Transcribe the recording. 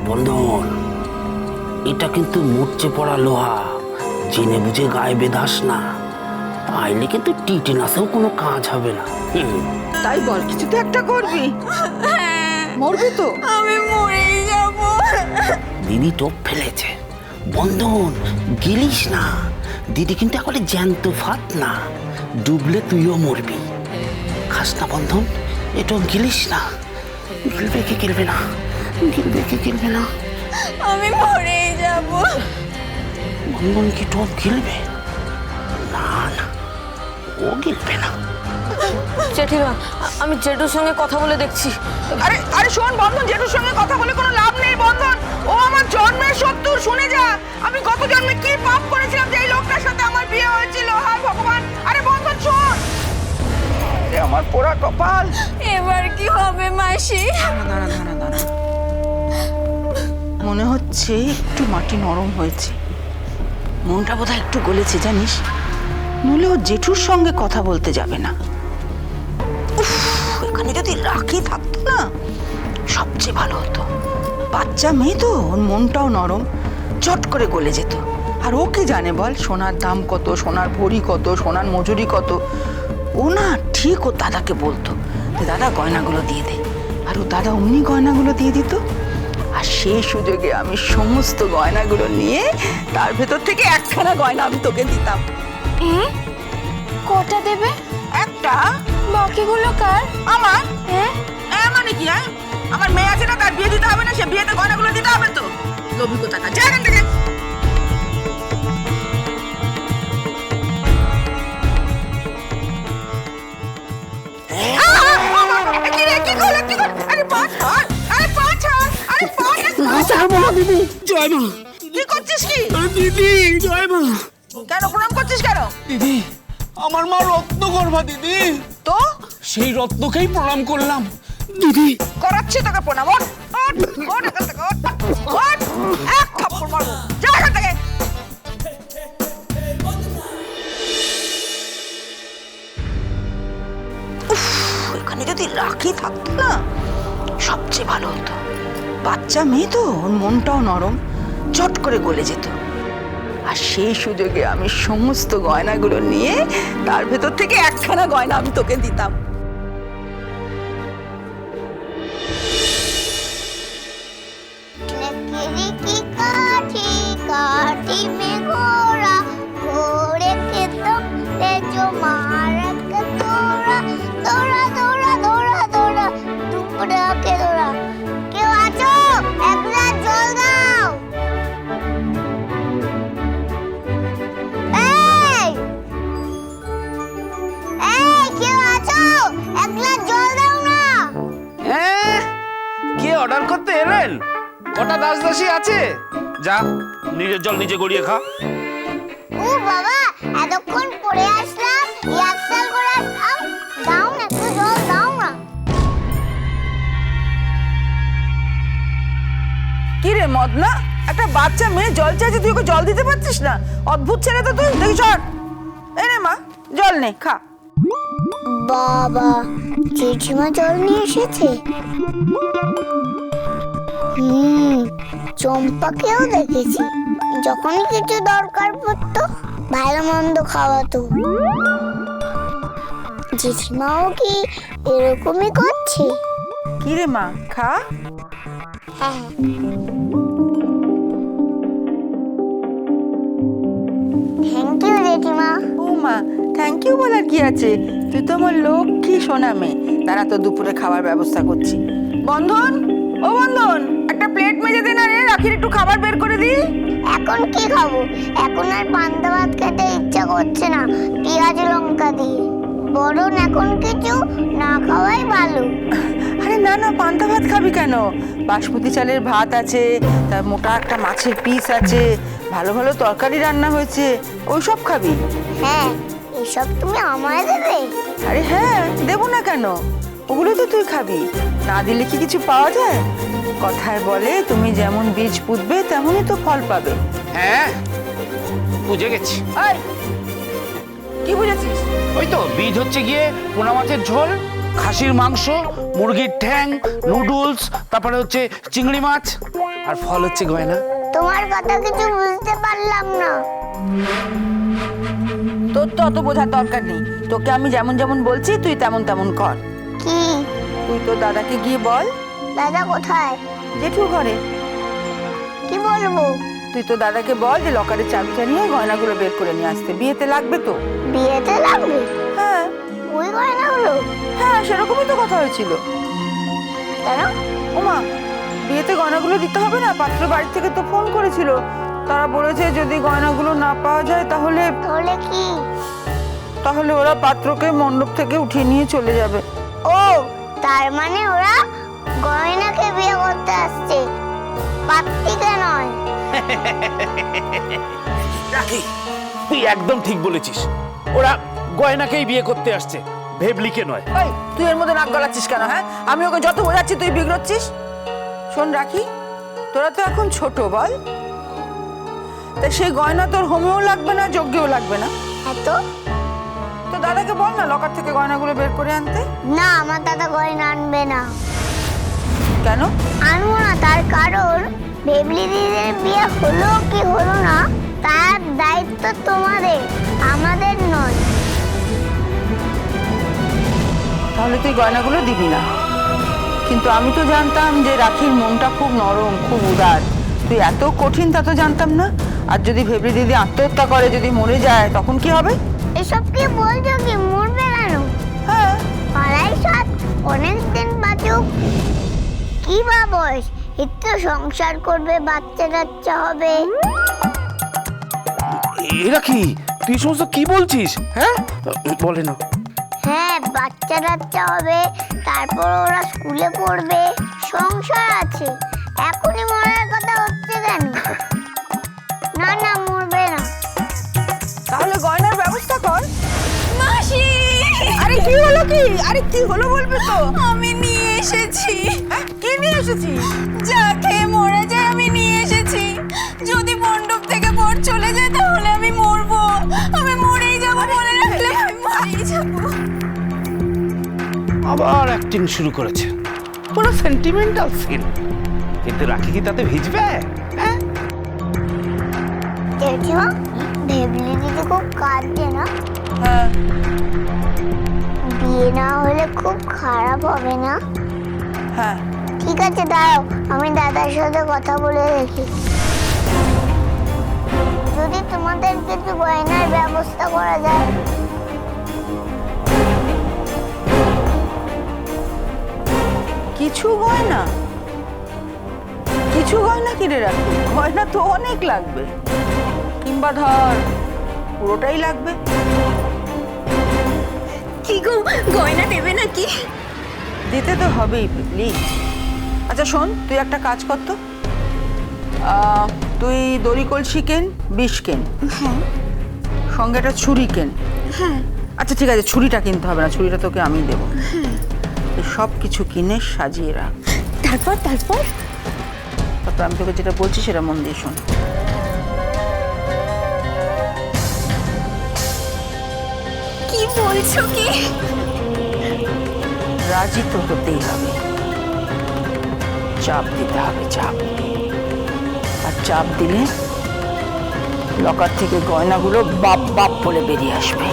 বন্ধন, এটা কিন্তু মরচে পড়া লোহা, জেনে বুঝে গায়ে বেঁধাস না, তাইলে কিন্তু টিটেনাসেও কোনো কাজ হবে না। তাই বল, কিছু তো একটা করবি। মরবি তো? আমি মরেই যাব। দিদি টোপ ফেলেছে। বন্ধন, গেলিস না, দিদি কিন্তু একবারে জ্যান্ত ফাত না, ডুবলে তুইও মরবি। খাস না বন্ধন, এটো গেলিস না। গিলবে কি গিলবে না, গিলবে কি গিলবে না। আমি মরেই যাব। বন্ধন কি টোপ গিলবে? না না, ও গিলবে না। জেঠিমা, আমি জেঠুর সঙ্গে কথা বলে দেখছি। আরে আরে শোন বন্ধন, জেঠুর সঙ্গে কথা বলে কোনো লাভ নেই বন্ধন। ও আমার জন্মের শত্রু, শুনে যা। আমি গত জন্মে কি পাপ করেছিলাম যে এই লোকটার সাথে আমার বিয়ে হয়েছিল, হায় ভগবান। আরে বন্ধন শোন, এ আমার পোড়া কপাল। এবার কি হবে মাসি? দাঁড়া দাঁড়া দাঁড়া, মনে হচ্ছে একটু মাটি নরম হয়েছে, মনটা বোধহয় একটু গলেছে জানিস। নইলে ও জেঠুর সঙ্গে কথা বলতে যাবে না। উফ, এখানে যদি রাখি থাকতো না সবচেয়ে ভালো হতো। বাচ্চা মেয়ে তো, ওর মনটাও নরম, চট করে গলে যেত। আর ও কি জানে বল, সোনার দাম কত, সোনার ভরি কত, সোনার মজুরি কত। ও না ঠিক ওর দাদাকে বলতো যে দাদা গয়নাগুলো দিয়ে দে, আর ও দাদা অমনি গয়নাগুলো দিয়ে দিত। আর সেই সুযোগে আমি সমস্ত গয়নাগুলো নিয়ে তার ভেতর থেকে একখানা গয়না আমি তোকে দিতাম। কটা দেবে? একটা। বাকিগুলো কার? আমার। মানে কি, হ্যাঁ? আমার মেয়ে আছে না, তার বিয়ে দিতে হবে না? সে বিয়েতে গয়নাগুলো দিতে হবে তো। লোভী কোথাকার, যা এখান থেকে। দিদি জয় মা। কি করছিস কি? দিদি জয় মা। কেন প্রণাম করছিস কেন? দিদি, আমার মা রত্নগর্ভা দিদি, তো সেই রত্নকেই প্রণাম করলাম। দিদি করাচ্ছি তোকে প্রণাম। ওঠ, ওঠ, ওঠ এখান থেকে, ওঠ, ওঠ। এক থাপ্পড় মারবো, যা এখান থেকে। উফ, এখানে যদি রাখি থাকতো না সবচেয়ে ভালো হতো। বাচ্চা মেয়ে তো, ওর মনটাও নরম, চট করে গলে যেত। আর সেই সুযোগে আমি সমস্ত গয়নাগুলো নিয়ে তার ভেতর থেকে একখানা গয়না আমি তোকে দিতাম। की काठी काठी में घोड़ा घोड़े के दम पे जो मारा के दौड़ा दौड़ा दौड़ा दौड़ा दौड़ा टुकड़ा के दौड़ा क्यों आचो एक ग्लास जल दाओ क्यों आचो एक ग्लास जल दाओ ना কে অর্ডার করতে এলেন? কটা দাসদাসী আছে? যা নিজের জল নিজে গড়িয়ে খা। ও বাবা, এতক্ষণ পড়ে আসলাম, ইয়াকসাল করে আসলাম, দাও না একটু জল দাও না। কি রে মদনা, একটা বাচ্চা মেয়ে জল চাইছে, তুই ওকে জল দিতে পারছিস না? অদ্ভুত ছেলে তো তুই। দেখি চল, এই নে মা জল নে, খা। বাবা, জেঠিমা জল নিয়ে এসেছে। চম্পাকেও দেখেছি, যখনই কিছু দরকার পড়তো ভালো মন্দ খাওয়াতো। জেঠিমাও কি এরকমই করছে? কি রে মা, খা। হ্যাঁ, থ্যাংক ইউ জেঠিমা। ও মা, থ্যাংক ইউ বলার কি আছে? তুই তো আমার লক্ষ্মী সোনা মেয়ে। তারা তো দুপুরে খাবার ব্যবস্থা করছি। বন্ধন, ও বন্ধন, একটা প্লেট মেজে দে না রে, রাখির একটু খাবার বের করে দি। এখন কি খাবো? এখন আর পান্তা ভাত খেতে ইচ্ছা করছে না পেঁয়াজ লঙ্কা দিয়ে, বরং এখন কিছু না খাওয়াই ভালো। আরে না না, পান্তা ভাত খাবি কেন? বাসমতি চালের ভাত আছে, তার মোটা একটা মাছের পিস আছে, ভালো ভালো তরকারি রান্না হয়েছে, ওইসব খাবি। হ্যাঁ, এসব তুমি আমায় দেবে? আরে হ্যাঁ, দেবো না কেন? ওগুলো তো তুই খাবি, না দিলে কি কিছু পাওয়া যায়? কথায় বলে তুমি যেমন বীজ পুঁতবে তেমনই তো ফল পাবে। হ্যাঁ, বুঝে গেছি। এই, কি বুঝেছিস? ওই তো বীজ হচ্ছে গিয়ে পোনা মাছের ঝোল, খাসির মাংস, মুরগির ঠ্যাং, নুডলস, তারপরে হচ্ছে চিংড়ি মাছ, আর ফল হচ্ছে গয়না। তোমার কথা কিছু বুঝতে পারলাম না। তোর তো অত বোঝার দরকার নেই। তোকে আমি যেমন যেমন বলছি তুই তেমন তেমন কর। কি? তুই তো দাদাকে গিয়ে বল দাদা কোথায়? জেঠুর ঘরে। কি বলবো? তুই তো দাদাকে বল যে লকারের চাবিটা নিয়ে গয়নাগুলো বের করে নিয়ে আসতে, বিয়েতে লাগবে তো। বিয়েতে লাগবে? হ্যাঁ ওই গয়নাগুলো? হ্যাঁ, সেরকমই তো কথা হয়েছিল। কেন? ওমা, বিয়েতে গয়নাগুলো দিতে হবে না? পাত্র বাড়ি থেকে তো ফোন করেছিল, তারা বলেছে যদি গয়নাগুলো না পাওয়া যায় তাহলে তাহলে কি? তাহলে ওরা পাত্রকে মণ্ডপ থেকে উঠিয়ে নিয়ে চলে যাবে। ও, তার মানে ওরা গয়নাকে বিয়ে করতে আসছে, পাত্রীকে নয়। রাখি, তুই একদম ঠিক বলেছিস। ওরা গয়নাকেই বিয়ে করতে আসছে, ভেবলিকে নয়। ওই, তুই এর মধ্যে নাক গলাচ্ছিস কেন? হ্যাঁ, আমি ওকে যত বোঝাচ্ছি তুই বিগড়চ্ছিস। শোন রাখি, তোরা তো এখন ছোট, বল, তা সেই গয়না তোর হোমেও লাগবে না, যজ্ঞেও লাগবে না। এত? তো দাদাকে বল না লকার থেকে গয়নাগুলো বের করে আনতে। না, আমার দাদা গয়না আনবে না। কেন? আনবো না, তার কারণ বেবলি দিদির বিয়ে হলো কি হলো না তার দায়িত্ব তোমাদের, আমাদের নয়। তাহলে তুই গয়নাগুলো দিবি না? কিন্তু আমি তো জানতাম যে রাখির মনটা খুব নরম, খুব উদার। তুই এত কঠিন তা তো জানতাম না। আর যদি ভেবলি দিদি আত্মহত্যা করে, যদি মরে যায়, তখন কি হবে? এসব কি বলছো? কি মরবে কেন? হ্যাঁ, পাড়ায় সাত অনেকদিন বাঁচুক। কি বা বয়স, একটু সংসার করবে, বাচ্চা কাচ্চা হবে। এরা কি, তুই সমস্ত কি বলছিস? হ্যাঁ, বলে না। হ্যাঁ, বাচ্চা কাচ্চা হবে, তারপর ওরা স্কুলে পড়বে, সংসার আছে। এখনই মরার কথা হচ্ছে কেন? না না, মরবে না। তাহলে গয়নার ব্যবস্থা কর। মাসি, আরে কি হলো? কি আরে কি হলো বলবে তো? আমি নিয়ে এসেছি। হ্যাঁ, কি নিয়ে এসেছিস? যা খেয়ে মরে যায় আমি নিয়ে এসেছি। যদি মণ্ডপ থেকে বর চলে যায় তাহলে আমি মরবো। আমি মরেই যাবো, বলে রাখলে আমি মরেই যাবো। আবার অ্যাক্টিং শুরু করেছে, পুরো সেন্টিমেন্টাল সিন। কিন্তু রাখি কি তাতে ভিজবে? হ্যাঁ, জেঠিমা, ভেবলি দিদি খুব কাঁদছে না? হ্যাঁ, বিয়ে না হলে খুব খারাপ হবে না? হ্যাঁ। ঠিক আছে, দাঁড়াও, আমি দাদার সাথে কথা বলে দেখি। যদি তোমাদের কিছু গয়নার ব্যবস্থা করা যায়। কিছু গয়না? কিছু গয়না কিনে রাখি? গয়না তো অনেক লাগবে। কিংবা ধর পুরোটাই লাগবে। কি গো, গয়না দেবে নাকি? দিতে তো হবেই পিপলি। আচ্ছা শোন, তুই একটা কাজ কর তো, তুই দড়ি কলসি কেন, বিষ কেন, সঙ্গে একটা ছুরি কেন। আচ্ছা ঠিক আছে, ছুরিটা কিনতে হবে না, ছুরিটা তোকে আমি দেবো। সব কিছু কিনে সাজিয়ে রাখ। তারপর তারপর তারপর আমি তোকে যেটা বলছি সেটা মন দিয়ে শোন। কি বলছো কি? রাজি তো হতেই হবে, চাপ দিতে হবে, চাপ। আর চাপ দিলে লকার থেকে গয়নাগুলো বাপ বাপ বলে বেরিয়ে আসবে।